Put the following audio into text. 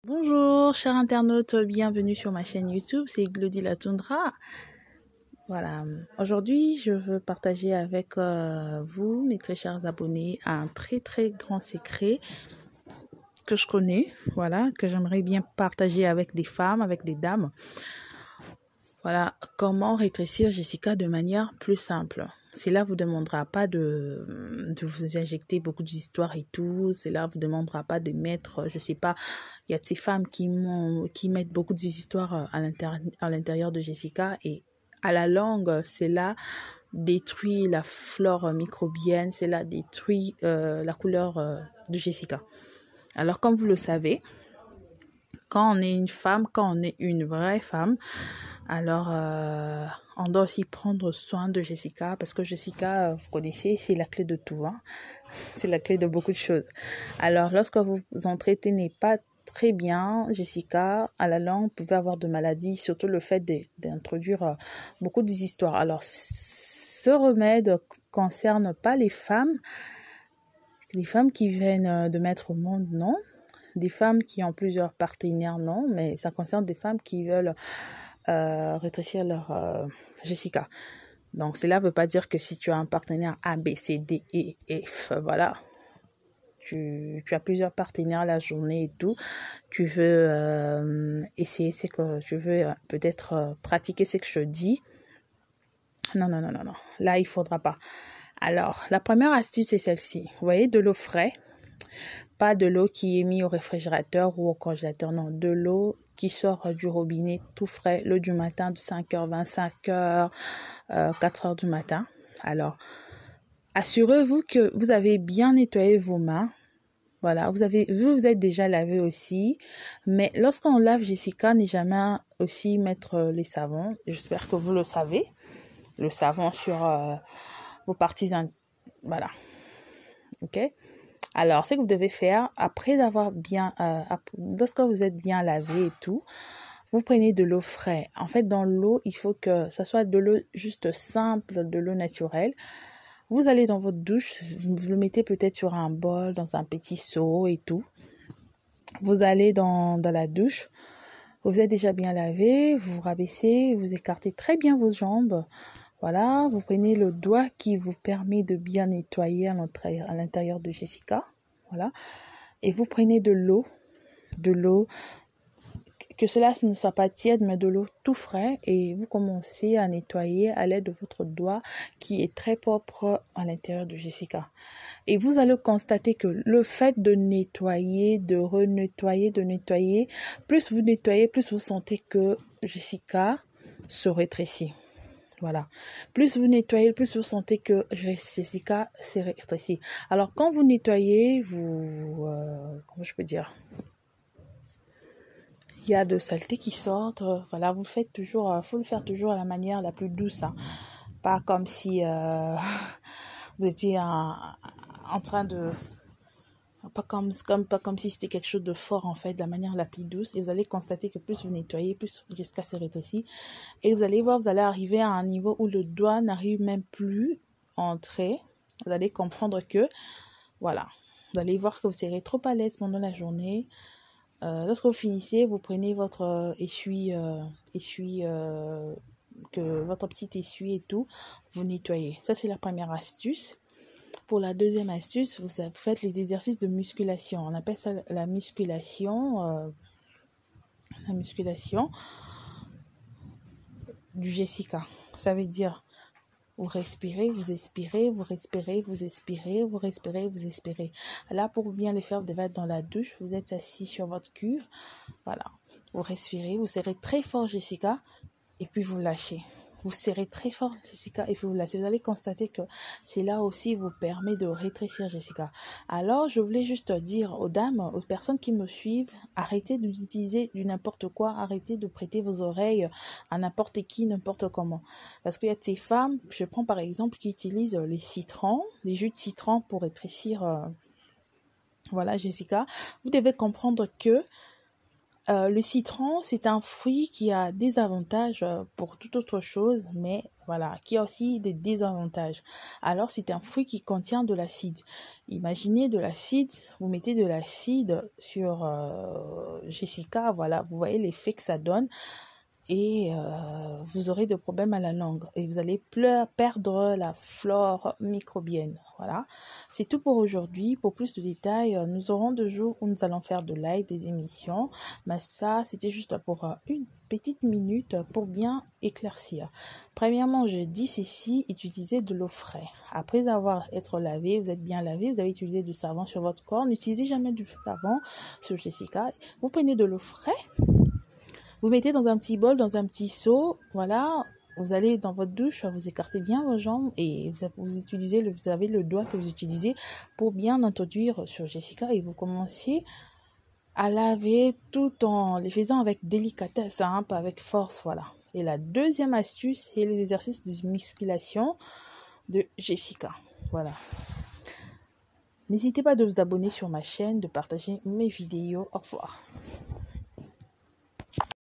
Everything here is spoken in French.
Bonjour, chers internautes, bienvenue sur ma chaîne YouTube, c'est Glody la Toundra. Voilà, aujourd'hui, je veux partager avec vous, mes très chers abonnés, un très grand secret que je connais, voilà, que j'aimerais bien partager avec des femmes, avec des dames. Voilà, comment rétrécir Jessica de manière plus simple. Cela vous demandera pas de vous injecter beaucoup d'histoires et tout. Cela vous demandera pas de mettre, je sais pas, il y a de ces femmes qui mettent beaucoup d'histoires à l'intérieur de Jessica et à la longue, cela détruit la flore microbienne, cela détruit la couleur de Jessica. Alors, comme vous le savez, quand on est une femme, quand on est une vraie femme, alors on doit aussi prendre soin de Jessica parce que Jessica, vous connaissez, c'est la clé de tout, hein? C'est la clé de beaucoup de choses. Alors, lorsque vous vous entretenez pas très bien, Jessica, à la longue, vous pouvez avoir de maladies, surtout le fait d'introduire beaucoup d'histoires. Alors, ce remède concerne pas les femmes qui viennent de mettre au monde, non. Des femmes qui ont plusieurs partenaires, non, mais ça concerne des femmes qui veulent rétrécir leur Jessica. Donc, cela ne veut pas dire que si tu as un partenaire A, B, C, D, E, F, voilà, tu as plusieurs partenaires la journée et tout, tu veux essayer, c'est que tu veux peut-être pratiquer ce que je dis. Non. Là, il ne faudra pas. Alors, la première astuce est celle-ci. Vous voyez, de l'eau fraîche. Pas de l'eau qui est mise au réfrigérateur ou au congélateur, non, de l'eau qui sort du robinet tout frais, l'eau du matin de 5h, 25h, 4h du matin. Alors, assurez-vous que vous avez bien nettoyé vos mains. Voilà, vous êtes déjà lavé aussi. Mais lorsqu'on lave Jessica, n'est jamais aussi mettre les savons. J'espère que vous le savez. Le savon sur vos parties intimes. Voilà. OK? Alors, ce que vous devez faire, après d'avoir bien, lorsque vous êtes bien lavé et tout, vous prenez de l'eau fraîche. En fait, dans l'eau, il faut que ça soit de l'eau juste simple, de l'eau naturelle. Vous allez dans votre douche, vous le mettez peut-être sur un bol, dans un petit seau et tout. Vous allez dans la douche, vous êtes déjà bien lavé, vous vous rabaissez, vous écartez très bien vos jambes. Voilà, vous prenez le doigt qui vous permet de bien nettoyer à l'intérieur de Jessica. Voilà. Et vous prenez de l'eau, que cela ne soit pas tiède, mais de l'eau tout frais. Et vous commencez à nettoyer à l'aide de votre doigt qui est très propre à l'intérieur de Jessica. Et vous allez constater que le fait de nettoyer, de renettoyer, de nettoyer, plus vous nettoyez, plus vous sentez que Jessica se rétrécit. Voilà. Plus vous nettoyez, plus vous sentez que Jessica s'est rétrécie. Alors, quand vous nettoyez, comment je peux dire? Il y a de saleté qui sortent. Voilà, vous faites toujours, faut le faire toujours à la manière la plus douce. Hein. Pas comme si vous étiez en train de... Pas comme si c'était quelque chose de fort en fait, de la manière la plus douce. Et vous allez constater que plus vous nettoyez, plus Jessica se rétrécit. Et vous allez voir, vous allez arriver à un niveau où le doigt n'arrive même plus à entrer. Vous allez comprendre que, voilà, vous allez voir que vous serez trop à l'aise pendant la journée. Lorsque vous finissez, vous prenez votre votre petit essuie et tout, vous nettoyez. Ça, c'est la première astuce. Pour la deuxième astuce, vous faites les exercices de musculation. On appelle ça la musculation du Jessica. Ça veut dire, vous respirez, vous expirez, vous respirez, vous expirez, vous respirez, vous expirez. Là, pour bien les faire, vous devez être dans la douche, vous êtes assis sur votre cuve. Voilà. Vous respirez, vous serrez très fort Jessica et puis vous lâchez. Vous serrez très fort Jessica et puis vous lâchez. Vous allez constater que c'est là aussi vous permet de rétrécir Jessica. Alors, je voulais juste dire aux dames, aux personnes qui me suivent, arrêtez d'utiliser du n'importe quoi, arrêtez de prêter vos oreilles à n'importe qui, n'importe comment. Parce qu'il y a de ces femmes, je prends par exemple, qui utilisent les citrons, les jus de citron pour rétrécir, voilà Jessica. Vous devez comprendre que le citron, c'est un fruit qui a des avantages pour toute autre chose, mais Voilà, qui a aussi des désavantages. Alors, c'est un fruit qui contient de l'acide. Imaginez de l'acide, vous mettez de l'acide sur Jessica, voilà, vous voyez l'effet que ça donne et vous aurez des problèmes à la langue et vous allez perdre la flore microbienne. Voilà, c'est tout pour aujourd'hui. Pour plus de détails, nous aurons 2 jours où nous allons faire de live, des émissions. Mais ça, c'était juste pour une petite minute pour bien éclaircir. Premièrement, je dis ceci, utilisez de l'eau fraîche. Après être lavé, vous êtes bien lavé, vous avez utilisé du savon sur votre corps. N'utilisez jamais du savon sur Jessica. Vous prenez de l'eau fraîche. Vous mettez dans un petit bol, dans un petit seau, voilà, vous allez dans votre douche, vous écartez bien vos jambes et vous avez le doigt que vous utilisez pour bien introduire sur Jessica et vous commencez à laver tout en les faisant avec délicatesse, hein, pas avec force, voilà. Et la deuxième astuce, c'est les exercices de musculation de Jessica, voilà. N'hésitez pas de vous abonner sur ma chaîne, de partager mes vidéos. Au revoir.